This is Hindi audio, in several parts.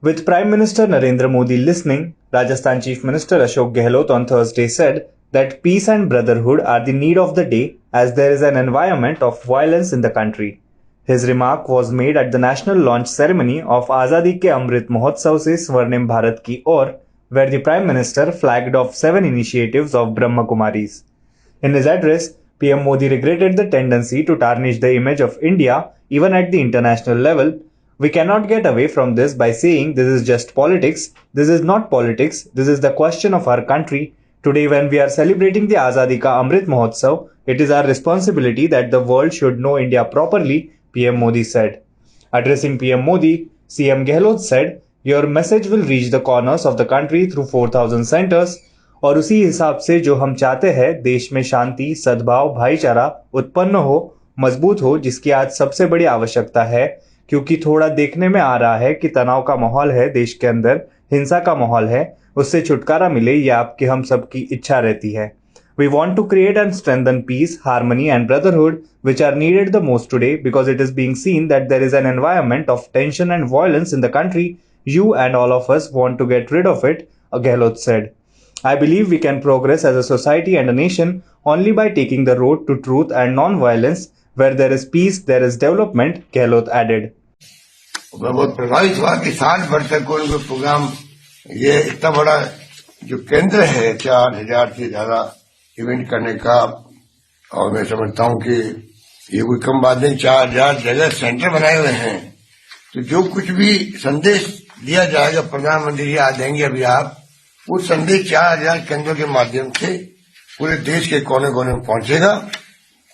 With Prime Minister Narendra Modi listening, Rajasthan Chief Minister Ashok Gehlot on Thursday said that peace and brotherhood are the need of the day as there is an environment of violence in the country. His remark was made at the national launch ceremony of Azadi Ke Amrit Mahotsav se Swarnim Bharat Ki Aur, where the Prime Minister flagged off 7 initiatives of Brahma Kumaris. In his address, PM Modi regretted the tendency to tarnish the image of India even at the international level. We cannot get away from this by saying this is just politics. This is not politics. This is the question of our country. Today, when we are celebrating the Azadi Ka Amrit Mahotsav, it is our responsibility that the world should know India properly, PM Modi said. Addressing PM Modi, CM Gehlot said, "Your message will reach the corners of the country through 4,000 centers और उसी हिसाब से जो हम चाहते हैं देश में शांति, सद्भाव, भाईचारा उत्पन्न हो, मजबूत हो, जिसकी आज सबसे बड़ी आवश्यकता है, क्योंकि थोड़ा देखने में आ रहा है कि तनाव का माहौल है देश के अंदर, हिंसा का माहौल है, उससे छुटकारा मिले ये आपकी हम सबकी इच्छा रहती है। We want to create and strengthen peace, harmony and brotherhood which are needed the most today because it is being seen that there is an environment of tension and violence in the country. You and all of us want to get rid of it," Gehlot said. "I believe we can progress as a society and a nation only by taking the road to truth and non-violence. Where there is peace, there is development," Gehlot added. मैं बहुत प्रभावित हुआ कि 60 वर्ष तक कोई प्रोग्राम, ये इतना बड़ा जो केंद्र है 4000 से ज्यादा इवेंट करने का, और मैं समझता हूं कि ये कोई कम बात नहीं। 4000 जगह सेंटर बनाए हुए हैं, तो जो कुछ भी संदेश दिया जाएगा, प्रधानमंत्री जी आ जाएंगे अभी, आप वो संदेश 4000 केंद्रों के माध्यम से पूरे देश के कोने कोने में पहुंचेगा,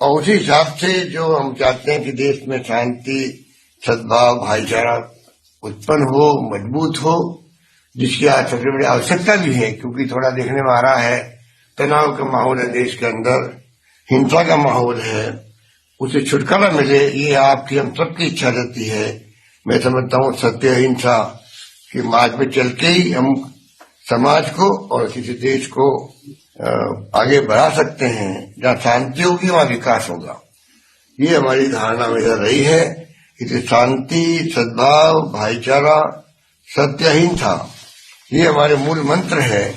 और उसी हिसाब से जो हम चाहते हैं कि देश में शांति, सद्भाव, भाईचारा उत्पन्न हो, मजबूत हो, जिसकी आज सबसे बड़ी आवश्यकता भी है, क्योंकि थोड़ा देखने में आ रहा है तनाव का माहौल है देश के अंदर, हिंसा का माहौल है, उसे छुटकारा मिले, ये आपकी हम सबकी इच्छा रहती है। मैं समझता हूँ सत्य अहिंसा के मार्ग पे चल के ही हम समाज को और किसी देश को आगे बढ़ा सकते हैं। जहाँ शांति होगी वहाँ विकास होगा, ये हमारी धारणा हमेशा रही है। इसलिए शांति, सद्भाव, भाईचारा, सत्य अहिंसा, ये हमारे मूल मंत्र है।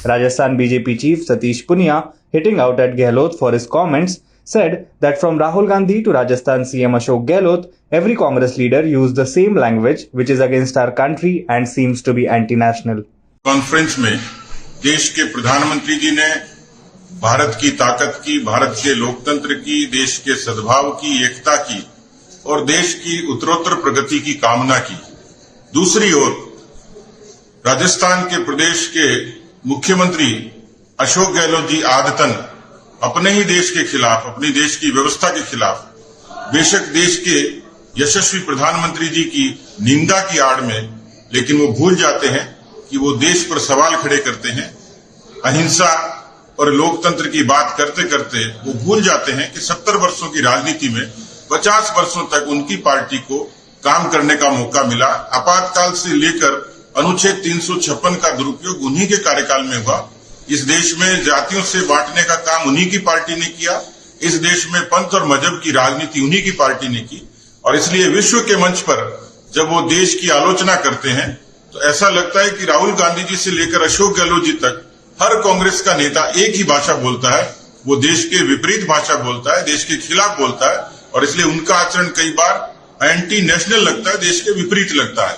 Rajasthan BJP chief Satish Punia, hitting out at Gehlot for his comments, said that from Rahul Gandhi to Rajasthan CM Ashok Gehlot, every Congress leader used the same language which is against our country and seems to be anti-national. Conference में देश के प्रधानमंत्री जी ने भारत की ताकत की, भारत के लोकतंत्र की, देश के सद्भाव की, एकता की और देश की उत्तरोत्तर प्रगति की कामना की। दूसरी ओर राजस्थान के प्रदेश के मुख्यमंत्री अशोक गहलोत जी आदतन अपने ही देश के खिलाफ, अपनी देश की व्यवस्था के खिलाफ, बेशक देश के यशस्वी प्रधानमंत्री जी की निंदा की आड़ में, लेकिन वो भूल जाते हैं कि वो देश पर सवाल खड़े करते हैं। अहिंसा और लोकतंत्र की बात करते करते वो भूल जाते हैं कि 70 वर्षों की राजनीति में 50 वर्षों तक उनकी पार्टी को काम करने का मौका मिला। आपातकाल से लेकर अनुच्छेद 356 का दुरुपयोग उन्हीं के कार्यकाल में हुआ। इस देश में जातियों से बांटने का काम उन्हीं की पार्टी ने किया। इस देश में पंथ और मजहब की राजनीति उन्हीं की पार्टी ने की, और इसलिए विश्व के मंच पर जब वो देश की आलोचना करते हैं तो ऐसा लगता है कि राहुल गांधी जी से लेकर अशोक गहलोत जी तक हर कांग्रेस का नेता एक ही भाषा बोलता है, वो देश के विपरीत भाषा बोलता है, देश के खिलाफ बोलता है, और इसलिए उनका आचरण कई बार एंटी नेशनल लगता है, देश के विपरीत लगता है।